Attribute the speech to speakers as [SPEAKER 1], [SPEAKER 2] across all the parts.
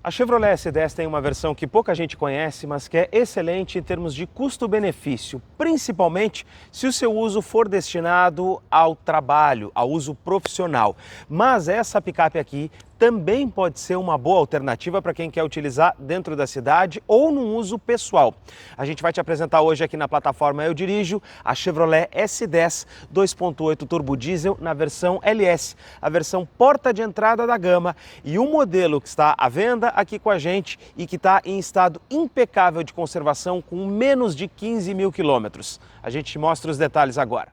[SPEAKER 1] A Chevrolet S10 tem uma versão que pouca gente conhece, mas que é excelente em termos de custo-benefício, principalmente se o seu uso for destinado ao trabalho, ao uso profissional. Mas essa picape aqui também pode ser uma boa alternativa para quem quer utilizar dentro da cidade ou num uso pessoal. A gente vai te apresentar hoje aqui na plataforma Eu Dirijo a Chevrolet S10 2.8 Turbo Diesel na versão LS, a versão porta de entrada da gama, e o modelo que está à venda aqui com a gente e que está em estado impecável de conservação com menos de 15 mil quilômetros. A gente te mostra os detalhes agora.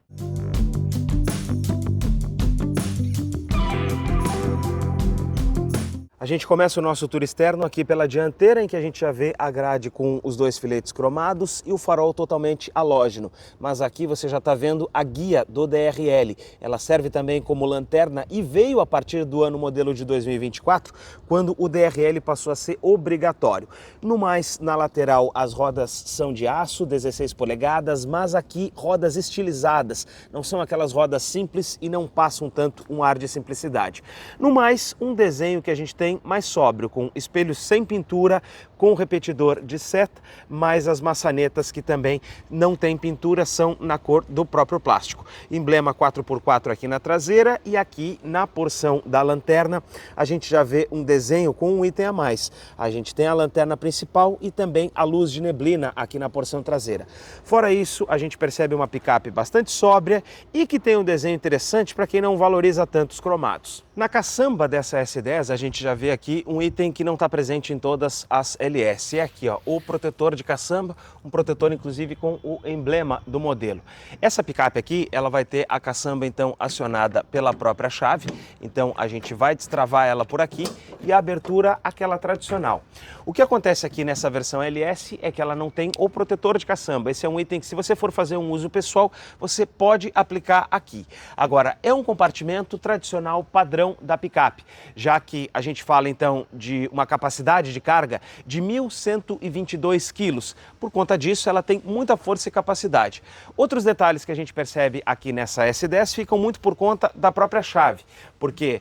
[SPEAKER 1] A gente começa o nosso tour externo aqui pela dianteira, em que a gente já vê a grade com os dois filetes cromados e o farol totalmente halógeno. Mas aqui você já está vendo a guia do DRL. Ela serve também como lanterna e veio a partir do ano modelo de 2024, quando o DRL passou a ser obrigatório. No mais, na lateral as rodas são de aço, 16 polegadas, mas aqui rodas estilizadas. Não são aquelas rodas simples e não passam tanto um ar de simplicidade. No mais, um desenho que a gente tem mais sóbrio, com espelhos sem pintura, com repetidor de seta, mas as maçanetas que também não tem pintura são na cor do próprio plástico. Emblema 4x4 aqui na traseira, e aqui na porção da lanterna a gente já vê um desenho com um item a mais. A gente tem a lanterna principal e também a luz de neblina aqui na porção traseira. Fora isso, a gente percebe uma picape bastante sóbria e que tem um desenho interessante para quem não valoriza tanto os cromados. Na caçamba dessa S10 a gente já vê aqui um item que não está presente em todas as LS. É aqui, ó, o protetor de caçamba, um protetor inclusive com o emblema do modelo. Essa picape aqui, ela vai ter a caçamba então acionada pela própria chave, então a gente vai destravar ela por aqui, e a abertura aquela tradicional. O que acontece aqui nessa versão LS é que ela não tem o protetor de caçamba. Esse é um item que, se você for fazer um uso pessoal, você pode aplicar aqui. Agora, é um compartimento tradicional padrão da picape, já que a gente fala então de uma capacidade de carga de 1.122 quilos. Por conta disso, ela tem muita força e capacidade. Outros detalhes que a gente percebe aqui nessa S10 ficam muito por conta da própria chave, porque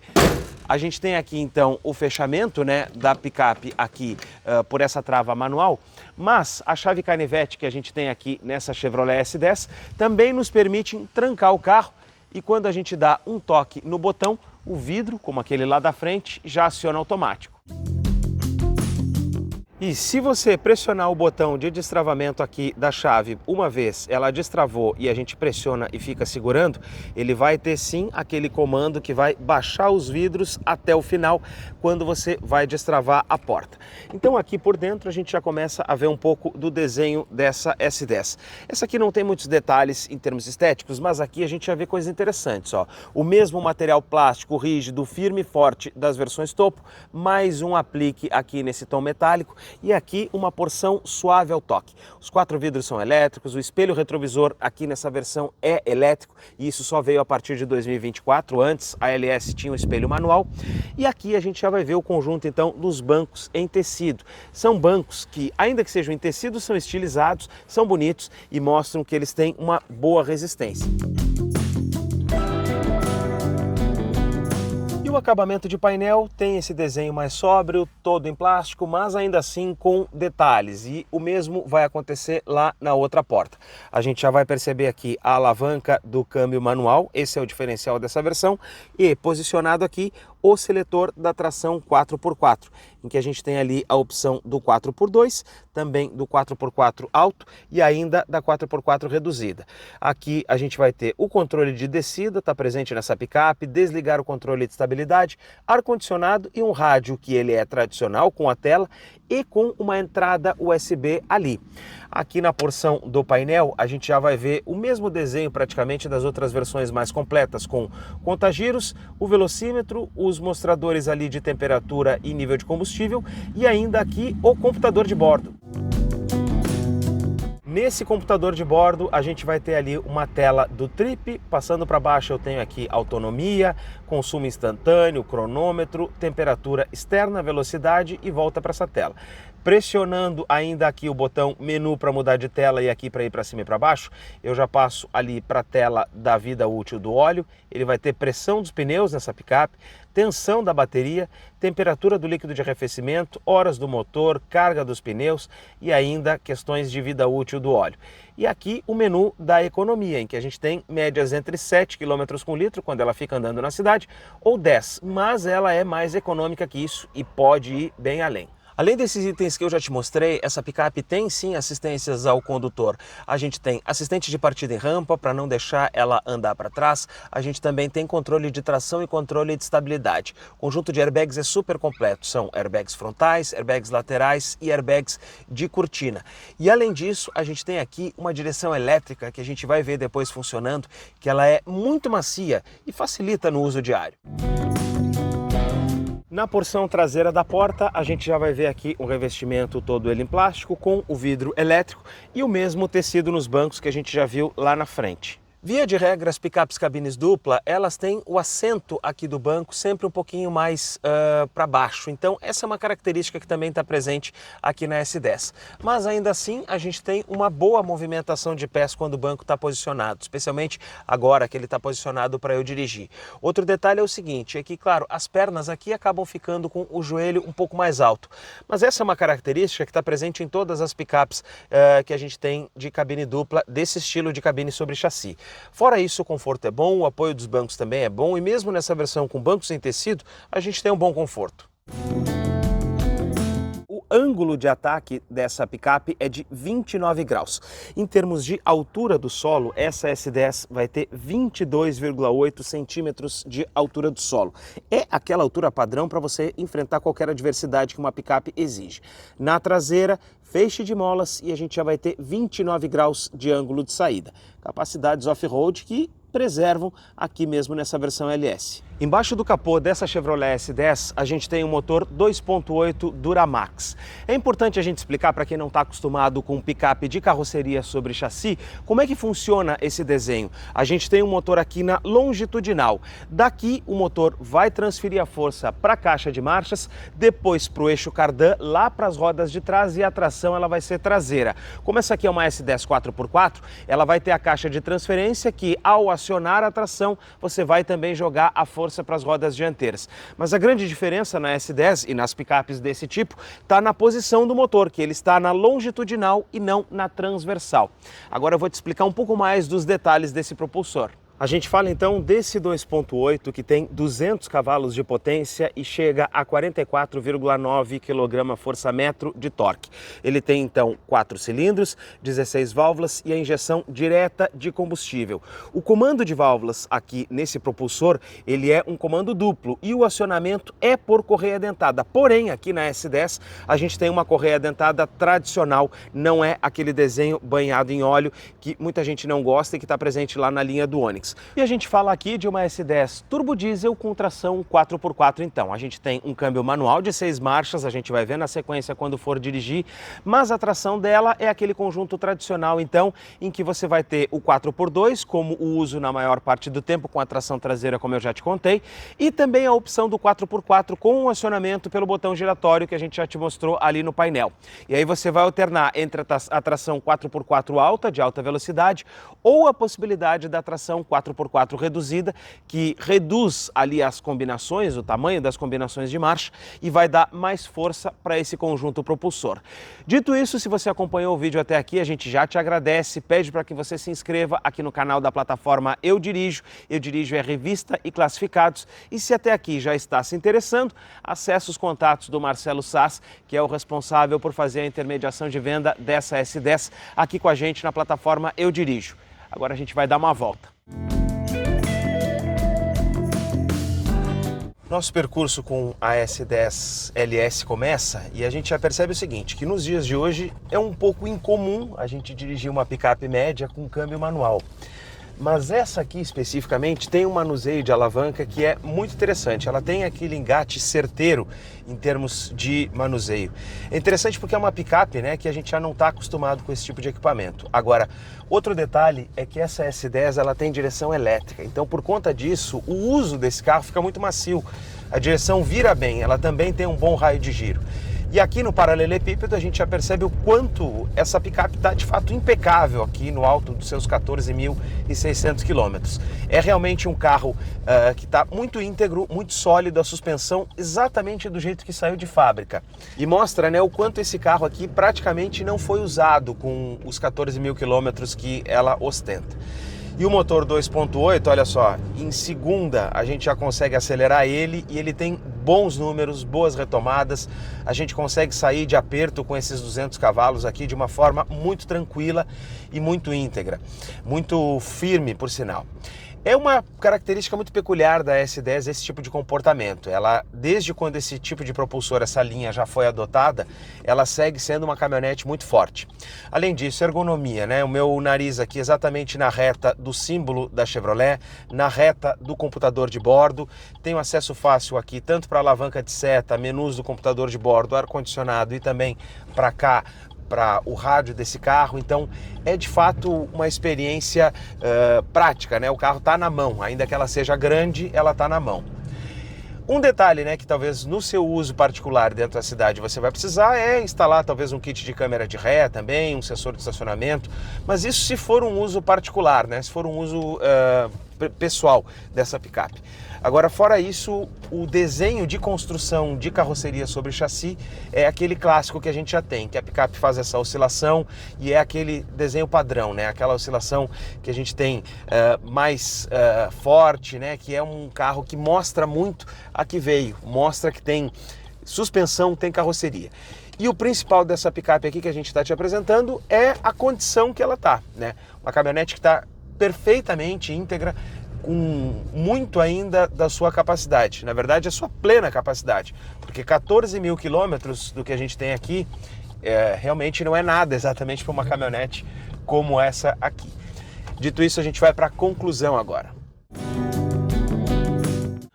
[SPEAKER 1] a gente tem aqui então o fechamento, né, da picape aqui por essa trava manual, mas a chave canivete que a gente tem aqui nessa Chevrolet S10 também nos permite trancar o carro, e quando a gente dá um toque no botão, o vidro, como aquele lá da frente, já aciona automático. E se você pressionar o botão de destravamento aqui da chave uma vez, ela destravou e a gente pressiona e fica segurando, ele vai ter sim aquele comando que vai baixar os vidros até o final quando você vai destravar a porta. Então aqui por dentro a gente já começa a ver um pouco do desenho dessa S10. Essa aqui não tem muitos detalhes em termos estéticos, mas aqui a gente já vê coisas interessantes, ó. O mesmo material plástico rígido, firme e forte das versões topo, mais um aplique aqui nesse tom metálico, e aqui uma porção suave ao toque. Os quatro vidros são elétricos, o espelho retrovisor aqui nessa versão é elétrico, e isso só veio a partir de 2024, antes a LS tinha um espelho manual. E aqui a gente já vai ver o conjunto então dos bancos em tecido. São bancos que, ainda que sejam em tecido, são estilizados, são bonitos e mostram que eles têm uma boa resistência. E o acabamento de painel tem esse desenho mais sóbrio, todo em plástico, mas ainda assim com detalhes, e o mesmo vai acontecer lá na outra porta. A gente já vai perceber aqui a alavanca do câmbio manual, esse é o diferencial dessa versão, e posicionado aqui o seletor da tração 4x4, em que a gente tem ali a opção do 4x2, também do 4x4 alto e ainda da 4x4 reduzida. Aqui a gente vai ter o controle de descida, está presente nessa picape, desligar o controle de estabilidade, ar-condicionado e um rádio que ele é tradicional com a tela e com uma entrada USB ali. Aqui na porção do painel a gente já vai ver o mesmo desenho praticamente das outras versões mais completas, com contagiros, o velocímetro, os mostradores ali de temperatura e nível de combustível, e ainda aqui o computador de bordo. Nesse computador de bordo a gente vai ter ali uma tela do Trip, passando para baixo eu tenho aqui autonomia, consumo instantâneo, cronômetro, temperatura externa, velocidade e volta para essa tela. Pressionando ainda aqui o botão menu para mudar de tela e aqui para ir para cima e para baixo, eu já passo ali para a tela da vida útil do óleo. Ele vai ter pressão dos pneus nessa picape, tensão da bateria, temperatura do líquido de arrefecimento, horas do motor, carga dos pneus e ainda questões de vida útil do óleo. E aqui o menu da economia, em que a gente tem médias entre 7 km com litro quando ela fica andando na cidade ou 10, mas ela é mais econômica que isso e pode ir bem além. Além desses itens que eu já te mostrei, essa picape tem sim assistências ao condutor. A gente tem assistente de partida em rampa para não deixar ela andar para trás. A gente também tem controle de tração e controle de estabilidade. O conjunto de airbags é super completo. São airbags frontais, airbags laterais e airbags de cortina. E além disso, a gente tem aqui uma direção elétrica que a gente vai ver depois funcionando, que ela é muito macia e facilita no uso diário. Na porção traseira da porta, a gente já vai ver aqui um revestimento todo ele em plástico com o vidro elétrico e o mesmo tecido nos bancos que a gente já viu lá na frente. Via de regra, as picapes cabines dupla, elas têm o assento aqui do banco sempre um pouquinho mais para baixo. Então, essa é uma característica que também está presente aqui na S10. Mas ainda assim, a gente tem uma boa movimentação de pés quando o banco está posicionado, especialmente agora que ele está posicionado para eu dirigir. Outro detalhe é o seguinte, é que, claro, as pernas aqui acabam ficando com o joelho um pouco mais alto. Mas essa é uma característica que está presente em todas as picapes que a gente tem de cabine dupla, desse estilo de cabine sobre chassi. Fora isso, o conforto é bom, o apoio dos bancos também é bom e mesmo nessa versão com bancos em tecido, a gente tem um bom conforto. O ângulo de ataque dessa picape é de 29 graus. Em termos de altura do solo, essa S10 vai ter 22,8 centímetros de altura do solo. É aquela altura padrão para você enfrentar qualquer adversidade que uma picape exige. Na traseira, feixe de molas e a gente já vai ter 29 graus de ângulo de saída. Capacidades off-road que preservam aqui mesmo nessa versão LS. Embaixo do capô dessa Chevrolet S10, a gente tem um motor 2.8 Duramax. É importante a gente explicar para quem não está acostumado com picape de carroceria sobre chassi, como é que funciona esse desenho. A gente tem um motor aqui na longitudinal. Daqui o motor vai transferir a força para a caixa de marchas, depois para o eixo cardan, lá para as rodas de trás e a tração ela vai ser traseira. Como essa aqui é uma S10 4x4, ela vai ter a caixa de transferência que ao acionar a tração, você vai também jogar a força para as rodas dianteiras. Mas a grande diferença na S10 e nas picapes desse tipo está na posição do motor, que ele está na longitudinal e não na transversal. Agora eu vou te explicar um pouco mais dos detalhes desse propulsor. A gente fala então desse 2.8 que tem 200 cavalos de potência e chega a 44,9 kgfm de torque. Ele tem então 4 cilindros, 16 válvulas e a injeção direta de combustível. O comando de válvulas aqui nesse propulsor, ele é um comando duplo e o acionamento é por correia dentada. Porém, aqui na S10 a gente tem uma correia dentada tradicional, não é aquele desenho banhado em óleo que muita gente não gosta e que está presente lá na linha do Onix. E a gente fala aqui de uma S10 turbo diesel com tração 4x4 então. A gente tem um câmbio manual de 6 marchas, a gente vai ver na sequência quando for dirigir, mas a tração dela é aquele conjunto tradicional então, em que você vai ter o 4x2 como o uso na maior parte do tempo com a tração traseira como eu já te contei, e também a opção do 4x4 com o acionamento pelo botão giratório que a gente já te mostrou ali no painel. E aí você vai alternar entre a tração 4x4 alta, de alta velocidade, ou a possibilidade da tração 4x4 reduzida, que reduz ali as combinações, o tamanho das combinações de marcha e vai dar mais força para esse conjunto propulsor. Dito isso, se você acompanhou o vídeo até aqui, a gente já te agradece, pede para que você se inscreva aqui no canal da plataforma Eu Dirijo é revista e classificados, e se até aqui já está se interessando, acesse os contatos do Marcelo Sass, que é o responsável por fazer a intermediação de venda dessa S10 aqui com a gente na plataforma Eu Dirijo. Agora a gente vai dar uma volta. Nosso percurso com a S10 LS começa e a gente já percebe o seguinte, que nos dias de hoje é um pouco incomum a gente dirigir uma picape média com câmbio manual. Mas essa aqui especificamente tem um manuseio de alavanca que é muito interessante. Ela tem aquele engate certeiro em termos de manuseio. É interessante porque é uma picape, né, que a gente já não está acostumado com esse tipo de equipamento. Agora, outro detalhe é que essa S10 ela tem direção elétrica. Então, por conta disso, o uso desse carro fica muito macio. A direção vira bem, ela também tem um bom raio de giro. E aqui no paralelepípedo a gente já percebe o quanto essa picape está de fato impecável aqui no alto dos seus 14.600 quilômetros. É realmente um carro que está muito íntegro, muito sólido, a suspensão exatamente do jeito que saiu de fábrica. E mostra, né, o quanto esse carro aqui praticamente não foi usado com os 14.000 quilômetros que ela ostenta. E o motor 2.8, olha só, em segunda a gente já consegue acelerar ele e ele tem bons números, boas retomadas. A gente consegue sair de aperto com esses 200 cavalos aqui de uma forma muito tranquila e muito íntegra, muito firme, por sinal. É uma característica muito peculiar da S10 esse tipo de comportamento. Ela, desde quando esse tipo de propulsor, essa linha já foi adotada, ela segue sendo uma caminhonete muito forte. Além disso, ergonomia, né? O meu nariz aqui exatamente na reta do símbolo da Chevrolet, na reta do computador de bordo. Tenho acesso fácil aqui tanto para a alavanca de seta, menus do computador de bordo, ar-condicionado e também para cá, para o rádio desse carro. Então é de fato uma experiência prática, né? O carro está na mão, ainda que ela seja grande, ela está na mão. Um detalhe, né, que talvez no seu uso particular dentro da cidade você vai precisar é instalar talvez um kit de câmera de ré também, um sensor de estacionamento, mas isso se for um uso particular, né? Se for um uso pessoal dessa picape. Agora, fora isso, o desenho de construção de carroceria sobre chassi é aquele clássico que a gente já tem, que a picape faz essa oscilação e é aquele desenho padrão, né? Aquela oscilação que a gente tem mais forte, né? Que é um carro que mostra muito a que veio, mostra que tem suspensão, tem carroceria. E o principal dessa picape aqui que a gente está te apresentando é a condição que ela está, né? Uma caminhonete que está perfeitamente íntegra, com muito ainda da sua capacidade, na verdade a sua plena capacidade, porque 14.000 quilômetros do que a gente tem aqui realmente não é nada exatamente para uma caminhonete como essa aqui. Dito isso, a gente vai para a conclusão agora.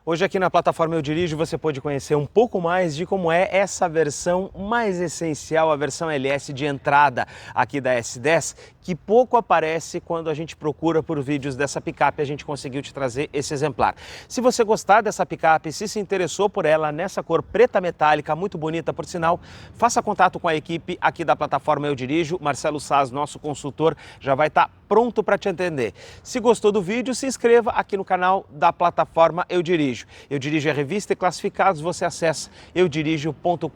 [SPEAKER 1] Hoje aqui na plataforma Eu Dirijo você pode conhecer um pouco mais de como é essa versão mais essencial, a versão LS de entrada aqui da S10, que pouco aparece quando a gente procura por vídeos dessa picape. A gente conseguiu te trazer esse exemplar. Se você gostar dessa picape, se interessou por ela nessa cor preta metálica, muito bonita por sinal, faça contato com a equipe aqui da plataforma Eu Dirijo. Marcelo Saz, nosso consultor, já vai estar pronto para te atender. Se gostou do vídeo, se inscreva aqui no canal da plataforma Eu Dirijo. Eu Dirijo a revista e classificados, você acessa eudirijo.com.br.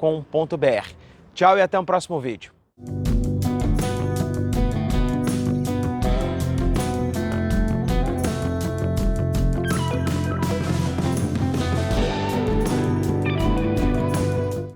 [SPEAKER 1] Tchau e até um próximo vídeo.